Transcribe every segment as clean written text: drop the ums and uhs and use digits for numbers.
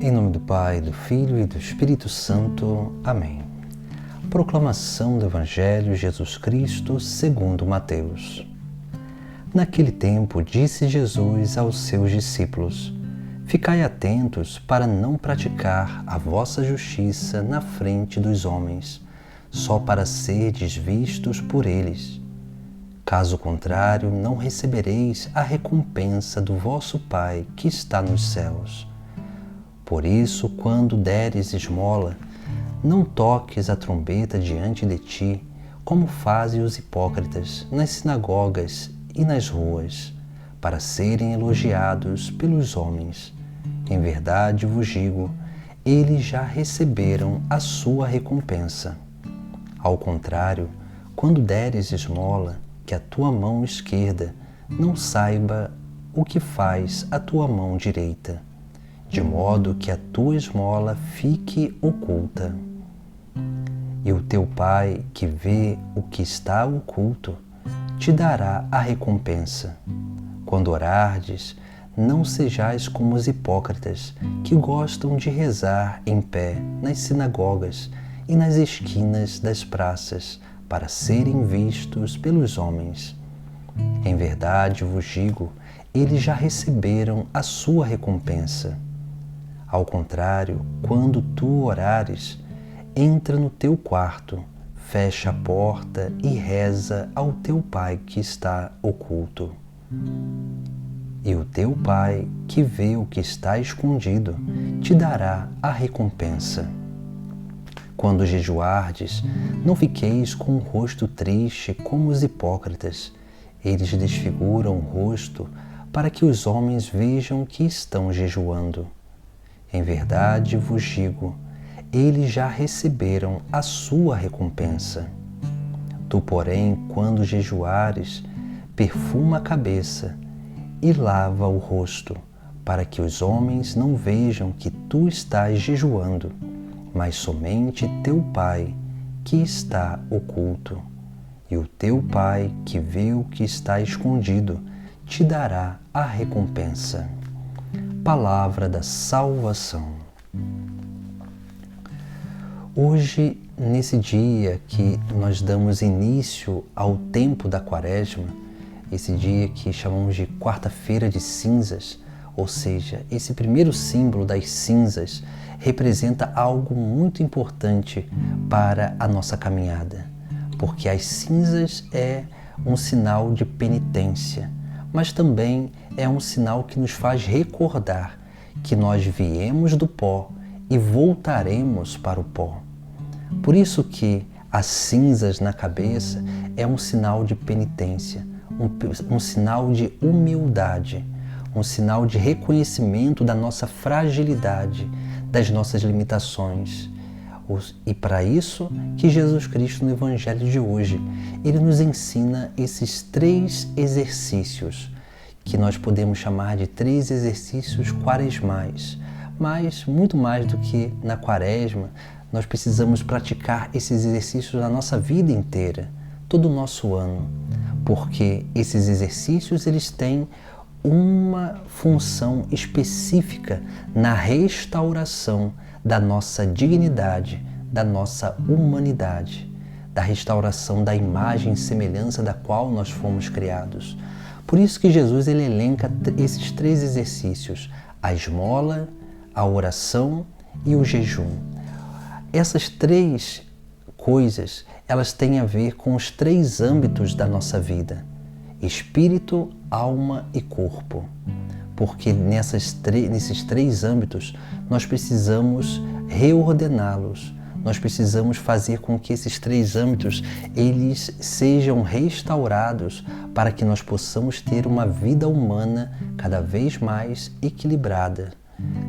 Em nome do Pai, do Filho e do Espírito Santo. Amém. Proclamação do Evangelho de Jesus Cristo segundo Mateus. Naquele tempo disse Jesus aos seus discípulos: Ficai atentos para não praticar a vossa justiça na frente dos homens, só para serdes vistos por eles. Caso contrário, não recebereis a recompensa do vosso Pai que está nos céus. Por isso, quando deres esmola, não toques a trombeta diante de ti, como fazem os hipócritas nas sinagogas e nas ruas, para serem elogiados pelos homens. Em verdade vos digo, eles já receberam a sua recompensa. Ao contrário, quando deres esmola, que a tua mão esquerda não saiba o que faz a tua mão direita, de modo que a tua esmola fique oculta. E o teu Pai, que vê o que está oculto, te dará a recompensa. Quando orardes, não sejais como os hipócritas, que gostam de rezar em pé nas sinagogas e nas esquinas das praças, para serem vistos pelos homens. Em verdade vos digo, eles já receberam a sua recompensa. Ao contrário, quando tu orares, entra no teu quarto, fecha a porta e reza ao teu Pai que está oculto. E o teu Pai, que vê o que está escondido, te dará a recompensa. Quando jejuardes, não fiqueis com o rosto triste como os hipócritas. Eles desfiguram o rosto para que os homens vejam que estão jejuando. Em verdade vos digo, eles já receberam a sua recompensa. Tu, porém, quando jejuares, perfuma a cabeça e lava o rosto, para que os homens não vejam que tu estás jejuando, mas somente teu Pai, que está oculto. E o teu Pai, que vê o que está escondido, te dará a recompensa. Palavra da salvação. Hoje, nesse dia que nós damos início ao tempo da Quaresma, esse dia que chamamos de Quarta-feira de Cinzas, ou seja, esse primeiro símbolo das cinzas representa algo muito importante para a nossa caminhada, porque as cinzas é um sinal de penitência, mas também é um sinal que nos faz recordar que nós viemos do pó e voltaremos para o pó. Por isso que as cinzas na cabeça é um sinal de penitência, um sinal de humildade, um sinal de reconhecimento da nossa fragilidade, das nossas limitações. E para isso que Jesus Cristo, no Evangelho de hoje, ele nos ensina esses 3 exercícios, que nós podemos chamar de 3 exercícios quaresmais. Mas, muito mais do que na Quaresma, nós precisamos praticar esses exercícios na nossa vida inteira, todo o nosso ano, porque esses exercícios eles têm uma função específica na restauração da nossa dignidade, da nossa humanidade, da restauração da imagem e semelhança da qual nós fomos criados. Por isso que Jesus ele elenca esses 3 exercícios: a esmola, a oração e o jejum. Essas 3 coisas, elas têm a ver com os 3 âmbitos da nossa vida: espírito, alma e corpo. Porque nesses 3 âmbitos nós precisamos reordená-los. Nós precisamos fazer com que esses 3 âmbitos eles sejam restaurados para que nós possamos ter uma vida humana cada vez mais equilibrada,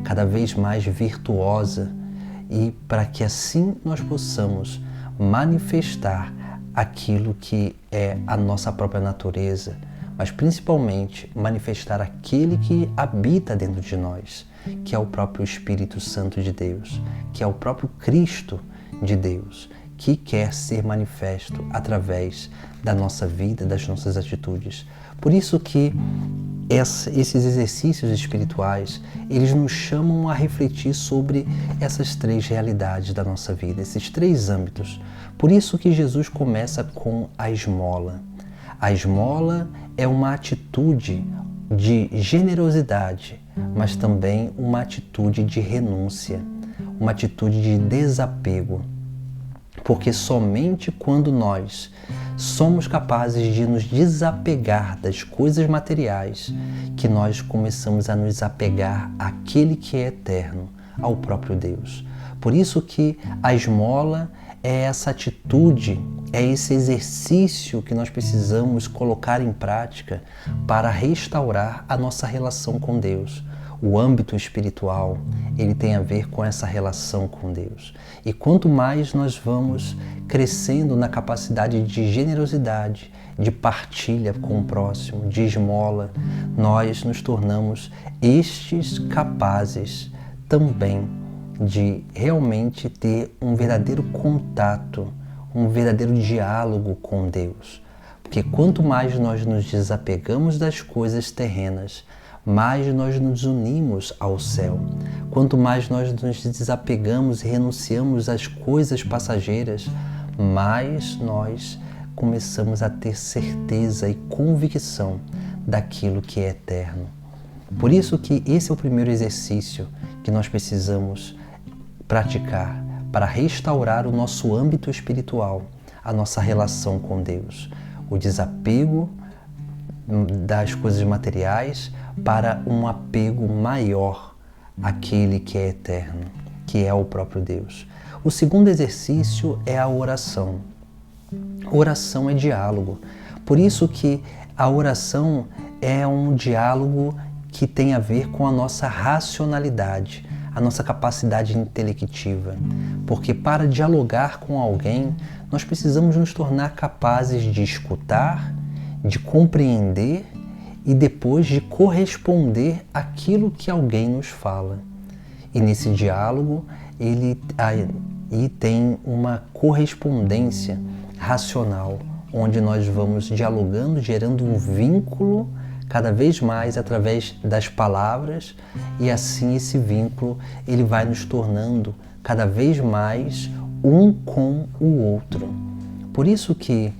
cada vez mais virtuosa, e para que assim nós possamos manifestar aquilo que é a nossa própria natureza, mas principalmente manifestar aquele que habita dentro de nós, que é o próprio Espírito Santo de Deus, que é o próprio Cristo de Deus, que quer ser manifesto através da nossa vida, das nossas atitudes. Por isso que esses exercícios espirituais, eles nos chamam a refletir sobre essas três realidades da nossa vida, esses três âmbitos. Por isso que Jesus começa com a esmola. A esmola é uma atitude de generosidade, mas também uma atitude de renúncia, uma atitude de desapego. Porque somente quando nós somos capazes de nos desapegar das coisas materiais que nós começamos a nos apegar àquele que é eterno, ao próprio Deus. Por isso que a esmola é essa atitude, é esse exercício que nós precisamos colocar em prática para restaurar a nossa relação com Deus. O âmbito espiritual, ele tem a ver com essa relação com Deus. E quanto mais nós vamos crescendo na capacidade de generosidade, de partilha com o próximo, de esmola, nós nos tornamos estes capazes também de realmente ter um verdadeiro contato, um verdadeiro diálogo com Deus. Porque quanto mais nós nos desapegamos das coisas terrenas, mais nós nos unimos ao céu. Quanto mais nós nos desapegamos e renunciamos às coisas passageiras, mais nós começamos a ter certeza e convicção daquilo que é eterno. Por isso que esse é o primeiro exercício que nós precisamos praticar para restaurar o nosso âmbito espiritual, a nossa relação com Deus. O desapego das coisas materiais para um apego maior àquele que é eterno, que é o próprio Deus. O segundo exercício é a oração. Oração é diálogo. Por isso que a oração é um diálogo que tem a ver com a nossa racionalidade, a nossa capacidade intelectiva. Porque para dialogar com alguém, nós precisamos nos tornar capazes de escutar, de compreender e depois de corresponder àquilo que alguém nos fala. E nesse diálogo, ele tem uma correspondência racional, onde nós vamos dialogando, gerando um vínculo cada vez mais através das palavras, e assim esse vínculo ele vai nos tornando cada vez mais um com o outro. Por isso que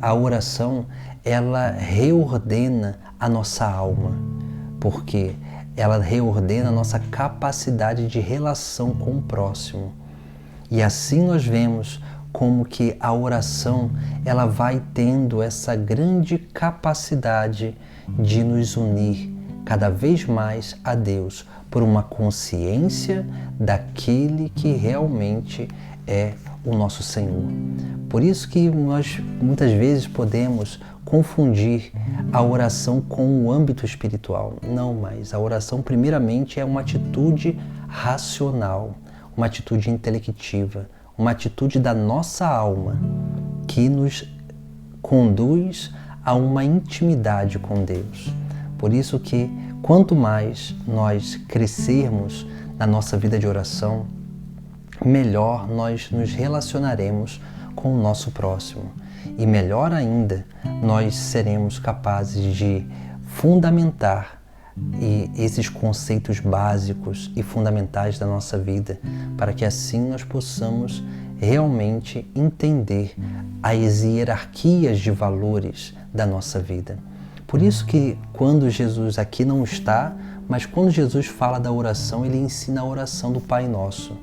a oração, ela reordena a nossa alma, porque ela reordena a nossa capacidade de relação com o próximo. E assim nós vemos como que a oração ela vai tendo essa grande capacidade de nos unir cada vez mais a Deus por uma consciência daquele que realmente é o nosso Senhor. Por isso que nós muitas vezes podemos confundir a oração com o âmbito espiritual. Não, mas a oração primeiramente é uma atitude racional, uma atitude intelectiva, uma atitude da nossa alma que nos conduz a uma intimidade com Deus. Por isso que quanto mais nós crescermos na nossa vida de oração, melhor nós nos relacionaremos com o nosso próximo. E melhor ainda, nós seremos capazes de fundamentar esses conceitos básicos e fundamentais da nossa vida, para que assim nós possamos realmente entender as hierarquias de valores da nossa vida. Por isso que quando Jesus aqui não está, mas quando Jesus fala da oração, ele ensina a oração do Pai Nosso.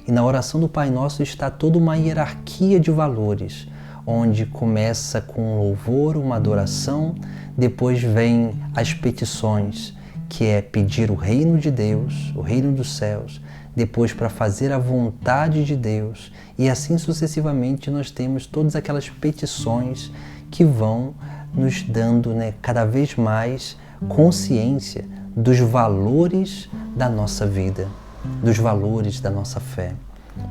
E na oração do Pai Nosso está toda uma hierarquia de valores, onde começa com um louvor, uma adoração, depois vem as petições, que é pedir o reino de Deus, o reino dos céus, depois para fazer a vontade de Deus, e assim sucessivamente nós temos todas aquelas petições que vão nos dando, cada vez mais consciência dos valores da nossa vida, dos valores da nossa fé.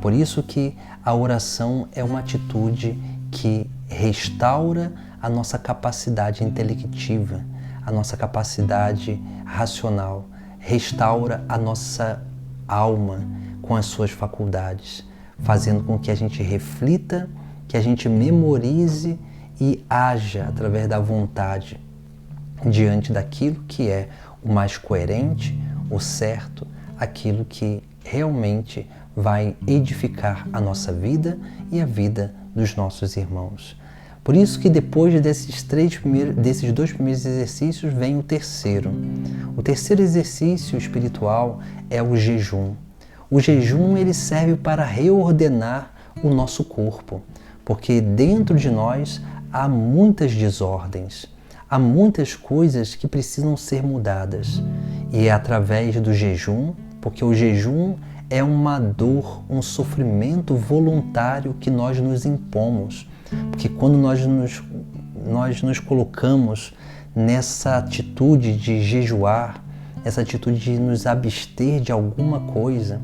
Por isso que a oração é uma atitude que restaura a nossa capacidade intelectiva, a nossa capacidade racional, restaura a nossa alma com as suas faculdades, fazendo com que a gente reflita, que a gente memorize e haja através da vontade. diante daquilo que é o mais coerente, o certo, aquilo que realmente vai edificar a nossa vida e a vida dos nossos irmãos. Por isso que depois desses dois primeiros exercícios vem o terceiro. O terceiro exercício espiritual é o jejum. O jejum ele serve para reordenar o nosso corpo, porque dentro de nós há muitas desordens, há muitas coisas que precisam ser mudadas. E é através do jejum, porque o jejum é uma dor, um sofrimento voluntário que nós nos impomos. Porque quando nós nos colocamos nessa atitude de jejuar, essa atitude de nos abster de alguma coisa,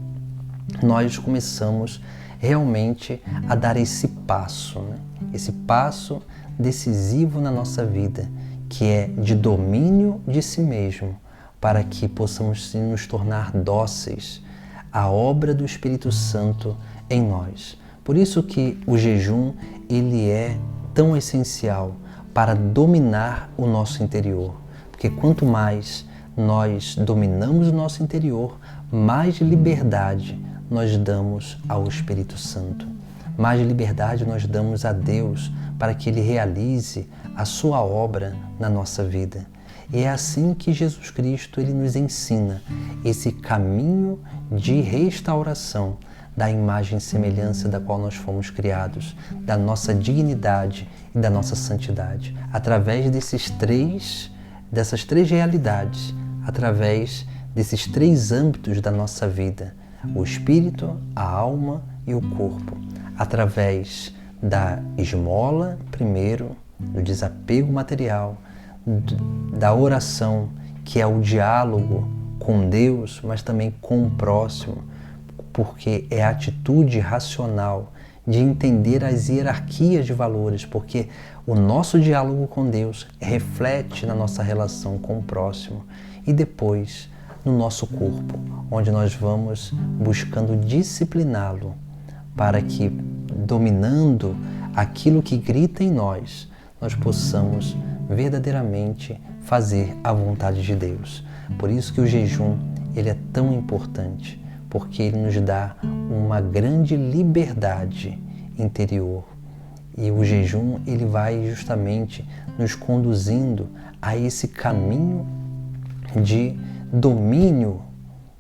nós começamos realmente a dar esse passo, né? Esse passo decisivo na nossa vida, que é de domínio de si mesmo, para que possamos nos tornar dóceis à obra do Espírito Santo em nós. Por isso que o jejum ele é tão essencial para dominar o nosso interior, porque quanto mais nós dominamos o nosso interior, mais liberdade nós damos ao Espírito Santo. Mais liberdade nós damos a Deus para que Ele realize a sua obra na nossa vida. E é assim que Jesus Cristo ele nos ensina esse caminho de restauração da imagem e semelhança da qual nós fomos criados, da nossa dignidade e da nossa santidade, através dessas três realidades, através desses três âmbitos da nossa vida, o espírito, a alma e o corpo, através da esmola, primeiro, do desapego material, da oração, que é o diálogo com Deus, mas também com o próximo, porque é a atitude racional de entender as hierarquias de valores, porque o nosso diálogo com Deus reflete na nossa relação com o próximo e depois no nosso corpo, onde nós vamos buscando discipliná-lo para que, dominando aquilo que grita em nós, nós possamos verdadeiramente fazer a vontade de Deus. Por isso que o jejum ele é tão importante, porque ele nos dá uma grande liberdade interior. E o jejum ele vai justamente nos conduzindo a esse caminho de domínio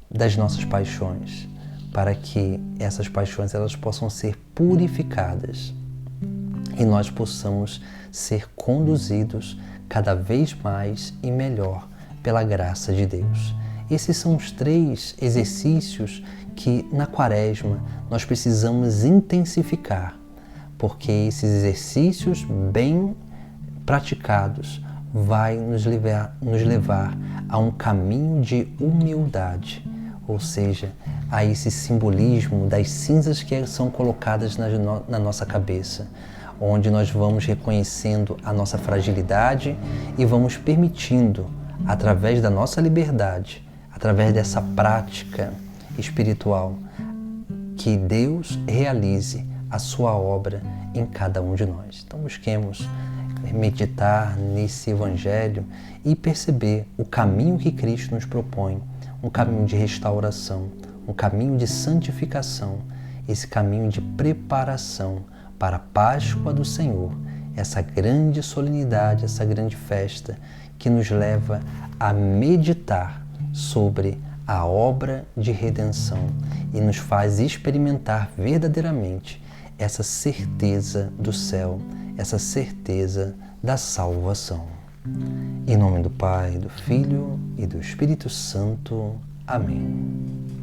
das nossas paixões, para que essas paixões elas possam ser purificadas e nós possamos ser conduzidos cada vez mais e melhor pela graça de Deus. Esses são os três exercícios que na Quaresma nós precisamos intensificar, porque esses exercícios bem praticados vai nos levar a um caminho de humildade, ou seja, a esse simbolismo das cinzas que são colocadas na nossa cabeça, onde nós vamos reconhecendo a nossa fragilidade e vamos permitindo, através da nossa liberdade, através dessa prática espiritual, que Deus realize a sua obra em cada um de nós. Então busquemos meditar nesse Evangelho e perceber o caminho que Cristo nos propõe, um caminho de restauração, um caminho de santificação, esse caminho de preparação para a Páscoa do Senhor, essa grande solenidade, essa grande festa que nos leva a meditar sobre a obra de redenção e nos faz experimentar verdadeiramente essa certeza do céu, essa certeza da salvação. Em nome do Pai, do Filho e do Espírito Santo. Amém.